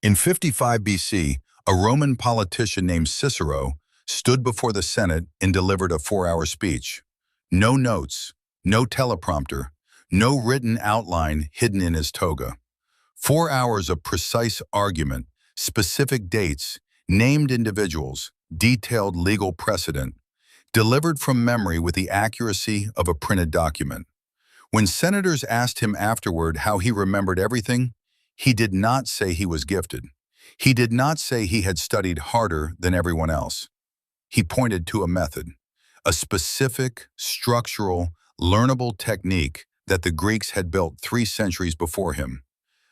In 55 BC, a Roman politician named Cicero stood before the Senate and delivered a 4-hour speech. No notes, no teleprompter, no written outline hidden in his toga. 4 hours of precise argument, specific dates, named individuals, detailed legal precedent, delivered from memory with the accuracy of a printed document. When senators asked him afterward how he remembered everything, he did not say he was gifted. He did not say he had studied harder than everyone else. He pointed to a method, a specific, structural, learnable technique that the Greeks had built 3 centuries before him.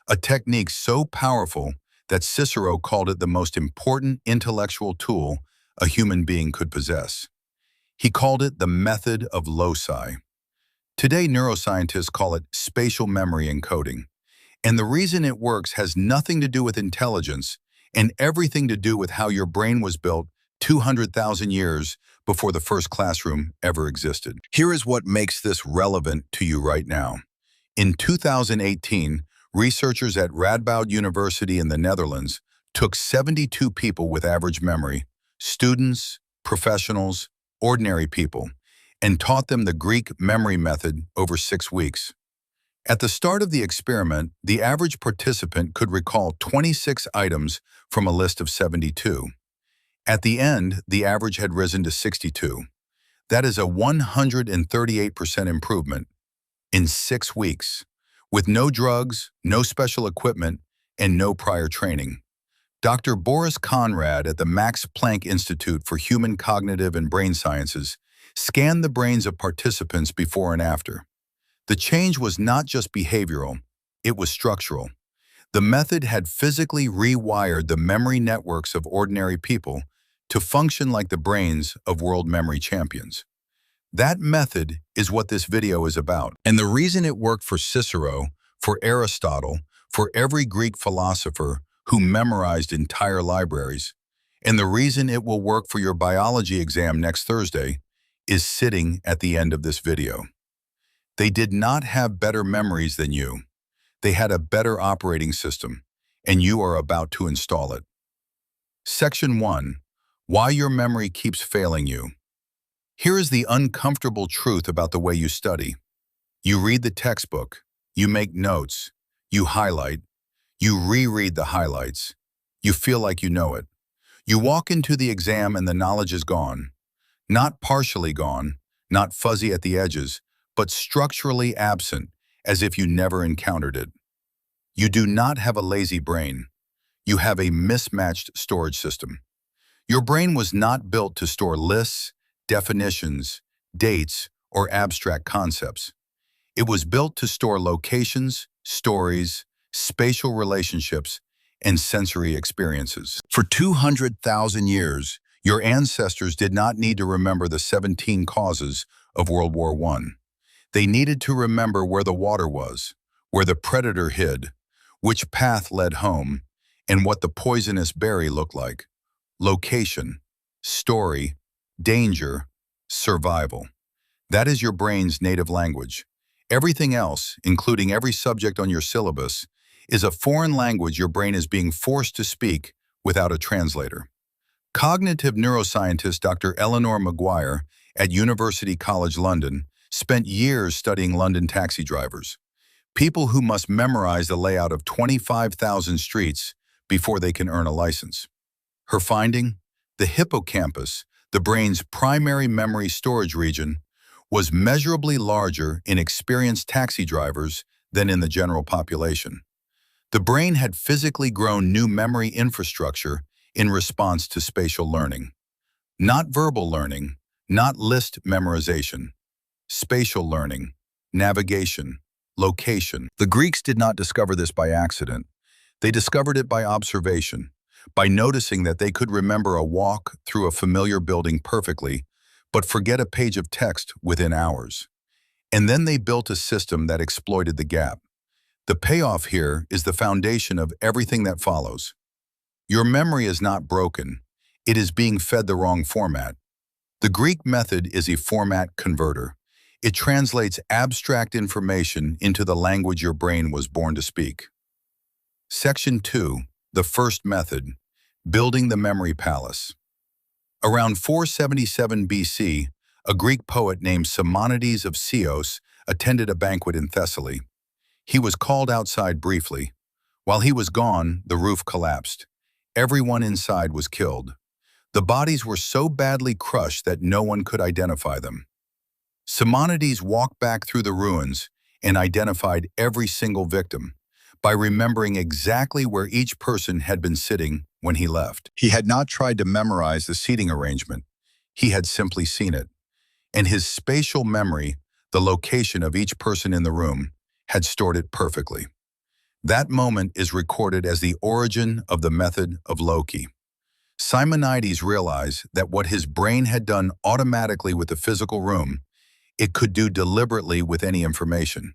A technique so powerful that Cicero called it the most important intellectual tool a human being could possess. He called it the Method of Loci. Today, neuroscientists call it spatial memory encoding. And the reason it works has nothing to do with intelligence and everything to do with how your brain was built 200,000 years before the first classroom ever existed. Here is what makes this relevant to you right now. In 2018, researchers at Radboud University in the Netherlands took 72 people with average memory, students, professionals, ordinary people, and taught them the Greek memory method over 6 weeks. At the start of the experiment, the average participant could recall 26 items from a list of 72. At the end, the average had risen to 62. That is a 138% improvement in 6 weeks, with no drugs, no special equipment, and no prior training. Dr. Boris Conrad at the Max Planck Institute for Human Cognitive and Brain Sciences scanned the brains of participants before and after. The change was not just behavioral, it was structural. The method had physically rewired the memory networks of ordinary people to function like the brains of world memory champions. That method is what this video is about. And the reason it worked for Cicero, for Aristotle, for every Greek philosopher who memorized entire libraries, and the reason it will work for your biology exam next Thursday is sitting at the end of this video. They did not have better memories than you. They had a better operating system, and you are about to install it. Section 1. Why your memory keeps failing you. Here is the uncomfortable truth about the way you study. You read the textbook, you make notes, you highlight, you reread the highlights. You feel like you know it. You walk into the exam and the knowledge is gone. Not partially gone, not fuzzy at the edges, but structurally absent, as if you never encountered it. You do not have a lazy brain. You have a mismatched storage system. Your brain was not built to store lists, definitions, dates, or abstract concepts. It was built to store locations, stories, spatial relationships, and sensory experiences. For 200,000 years, your ancestors did not need to remember the 17 causes of World War I. They needed to remember where the water was, where the predator hid, which path led home, and what the poisonous berry looked like. Location, story, danger, survival. That is your brain's native language. Everything else, including every subject on your syllabus, is a foreign language your brain is being forced to speak without a translator. Cognitive neuroscientist Dr. Eleanor Maguire at University College London spent years studying London taxi drivers, people who must memorize the layout of 25,000 streets before they can earn a license. Her finding? The hippocampus, the brain's primary memory storage region, was measurably larger in experienced taxi drivers than in the general population. The brain had physically grown new memory infrastructure in response to spatial learning. Not verbal learning, not list memorization. Spatial learning, navigation, location. The Greeks did not discover this by accident. They discovered it by observation, by noticing that they could remember a walk through a familiar building perfectly, but forget a page of text within hours. And then they built a system that exploited the gap. The payoff here is the foundation of everything that follows. Your memory is not broken. It is being fed the wrong format. The Greek method is a format converter. It translates abstract information into the language your brain was born to speak. Section 2. The first method, building the memory palace. Around 477 BC, a Greek poet named Simonides of Chios attended a banquet in Thessaly. He was called outside briefly. While he was gone, the roof collapsed. Everyone inside was killed. The bodies were so badly crushed that no one could identify them. Simonides walked back through the ruins and identified every single victim by remembering exactly where each person had been sitting when he left. He had not tried to memorize the seating arrangement. He had simply seen it. And his spatial memory, the location of each person in the room, had stored it perfectly. That moment is recorded as the origin of the method of Loci. Simonides realized that what his brain had done automatically with the physical room, it could do deliberately with any information,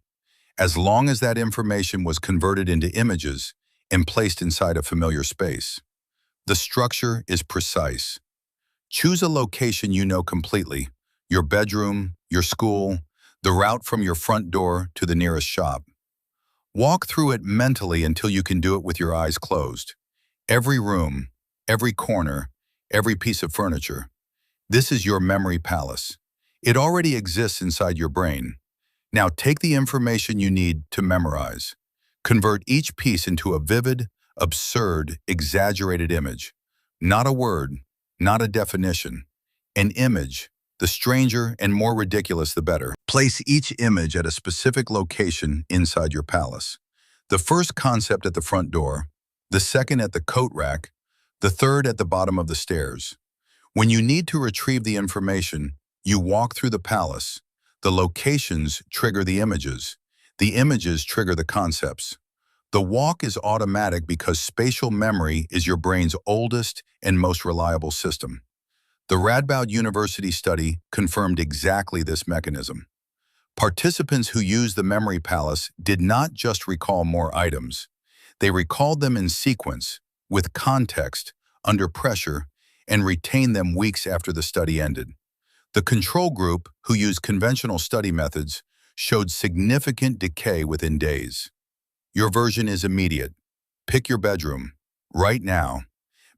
as long as that information was converted into images and placed inside a familiar space. The structure is precise. Choose a location you know completely, your bedroom, your school, the route from your front door to the nearest shop. Walk through it mentally until you can do it with your eyes closed. Every room, every corner, every piece of furniture. This is your memory palace. It already exists inside your brain. Now take the information you need to memorize. Convert each piece into a vivid, absurd, exaggerated image. Not a word, not a definition. An image. The stranger and more ridiculous, the better. Place each image at a specific location inside your palace. The first concept at the front door, the second at the coat rack, the third at the bottom of the stairs. When you need to retrieve the information, you walk through the palace. The locations trigger the images. The images trigger the concepts. The walk is automatic because spatial memory is your brain's oldest and most reliable system. The Radboud University study confirmed exactly this mechanism. Participants who used the memory palace did not just recall more items. They recalled them in sequence, with context, under pressure, and retained them weeks after the study ended. The control group, who used conventional study methods, showed significant decay within days. Your version is immediate. Pick your bedroom, right now.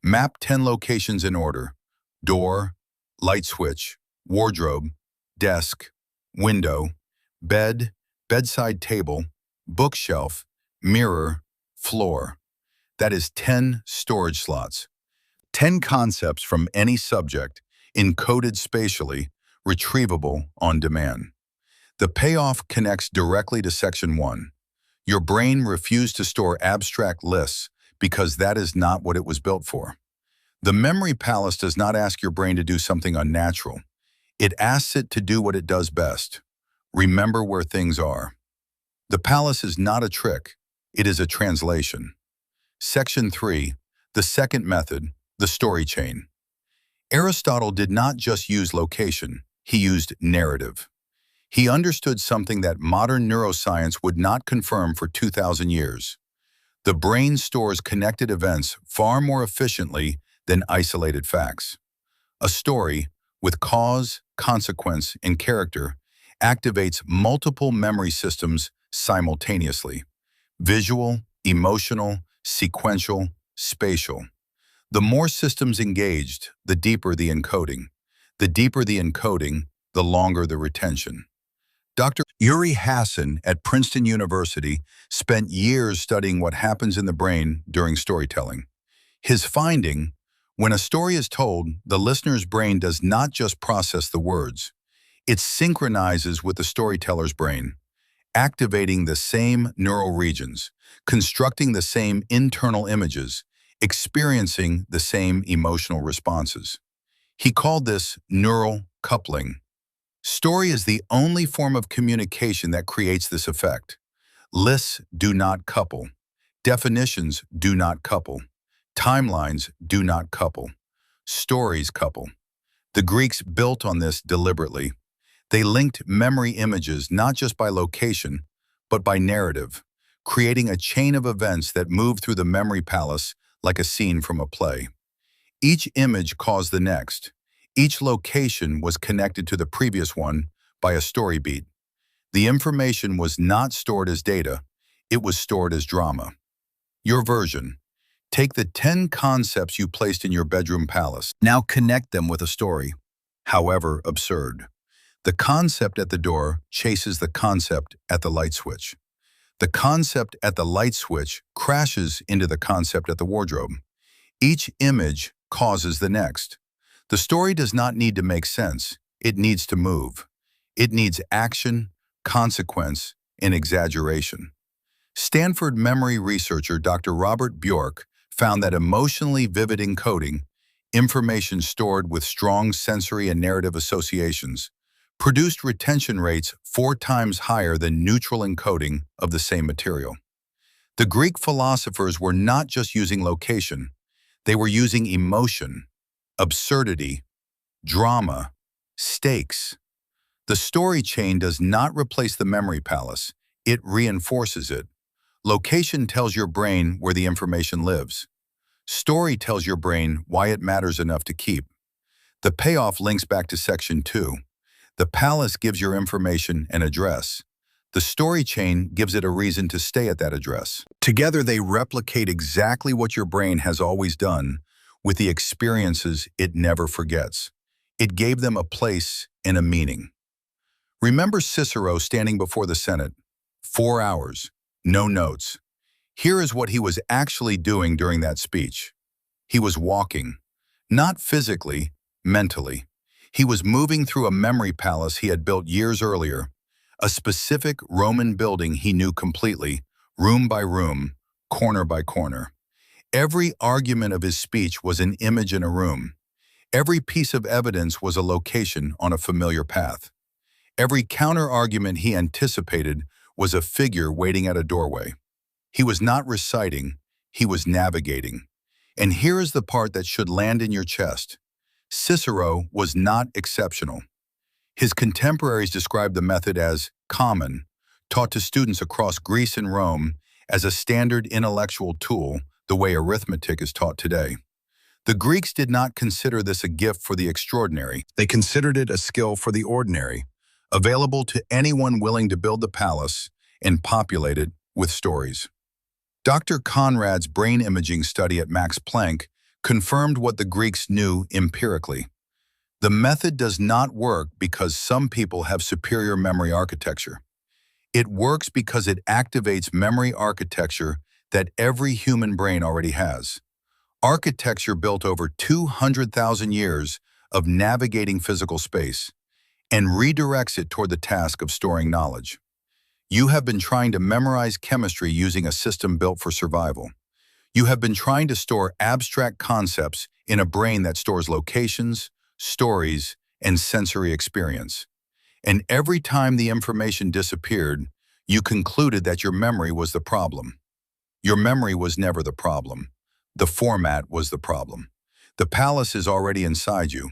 Map 10 locations in order: door, light switch, wardrobe, desk, window, bed, bedside table, bookshelf, mirror, floor. That is 10 storage slots. 10 concepts from any subject, encoded spatially, retrievable on demand. The payoff connects directly to Section 1. Your brain refused to store abstract lists because that is not what it was built for. The memory palace does not ask your brain to do something unnatural. It asks it to do what it does best. Remember where things are. The palace is not a trick. It is a translation. Section 3, the second method, the story chain. Aristotle did not just use location, he used narrative. He understood something that modern neuroscience would not confirm for 2,000 years. The brain stores connected events far more efficiently than isolated facts. A story, with cause, consequence, and character, activates multiple memory systems simultaneously: visual, emotional, sequential, spatial. The more systems engaged, the deeper the encoding. The deeper the encoding, the longer the retention. Dr. Uri Hassan at Princeton University spent years studying what happens in the brain during storytelling. His finding: when a story is told, the listener's brain does not just process the words. It synchronizes with the storyteller's brain, activating the same neural regions, constructing the same internal images, experiencing the same emotional responses. He called this neural coupling. Story is the only form of communication that creates this effect. Lists do not couple. Definitions do not couple. Timelines do not couple. Stories couple. The Greeks built on this deliberately. They linked memory images not just by location, but by narrative, creating a chain of events that moved through the memory palace like a scene from a play. Each image caused the next. Each location was connected to the previous one by a story beat. The information was not stored as data, it was stored as drama. Your version. Take the 10 concepts you placed in your bedroom palace. Now connect them with a story, however absurd. The concept at the door chases the concept at the light switch. The concept at the light switch crashes into the concept at the wardrobe. Each image causes the next. The story does not need to make sense. It needs to move. It needs action, consequence, and exaggeration. Stanford memory researcher Dr. Robert Bjork found that emotionally vivid encoding, information stored with strong sensory and narrative associations, produced retention rates 4 times higher than neutral encoding of the same material. The Greek philosophers were not just using location, they were using emotion, absurdity, drama, stakes. The story chain does not replace the memory palace, it reinforces it. Location tells your brain where the information lives. Story tells your brain why it matters enough to keep. The payoff links back to section 2. The palace gives your information an address. The story chain gives it a reason to stay at that address. Together, they replicate exactly what your brain has always done with the experiences it never forgets. It gave them a place and a meaning. Remember Cicero standing before the Senate. 4 hours, no notes. Here is what he was actually doing during that speech. He was walking, not physically, mentally. He was moving through a memory palace he had built years earlier, a specific Roman building he knew completely, room by room, corner by corner. Every argument of his speech was an image in a room. Every piece of evidence was a location on a familiar path. Every counter-argument he anticipated was a figure waiting at a doorway. He was not reciting, he was navigating. And here is the part that should land in your chest. Cicero was not exceptional. His contemporaries described the method as common, taught to students across Greece and Rome as a standard intellectual tool, the way arithmetic is taught today. The Greeks did not consider this a gift for the extraordinary. They considered it a skill for the ordinary, available to anyone willing to build the palace and populate it with stories. Dr. Conrad's brain imaging study at Max Planck confirmed what the Greeks knew empirically. The method does not work because some people have superior memory architecture. It works because it activates memory architecture that every human brain already has. Architecture built over 200,000 years of navigating physical space and redirects it toward the task of storing knowledge. You have been trying to memorize chemistry using a system built for survival. You have been trying to store abstract concepts in a brain that stores locations, stories, and sensory experience. And every time the information disappeared, you concluded that your memory was the problem. Your memory was never the problem. The format was the problem. The palace is already inside you.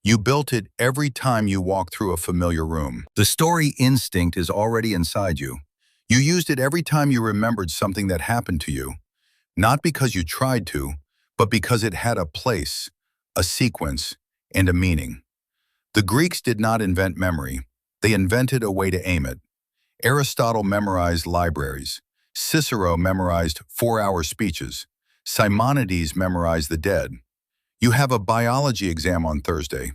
You built it every time you walk through a familiar room. The story instinct is already inside you. You used it every time you remembered something that happened to you, not because you tried to, but because it had a place, a sequence, and a meaning. The Greeks did not invent memory. They invented a way to aim it. Aristotle memorized libraries. Cicero memorized 4-hour speeches. Simonides memorized the dead. You have a biology exam on Thursday.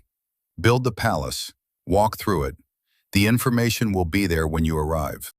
Build the palace. Walk through it. The information will be there when you arrive.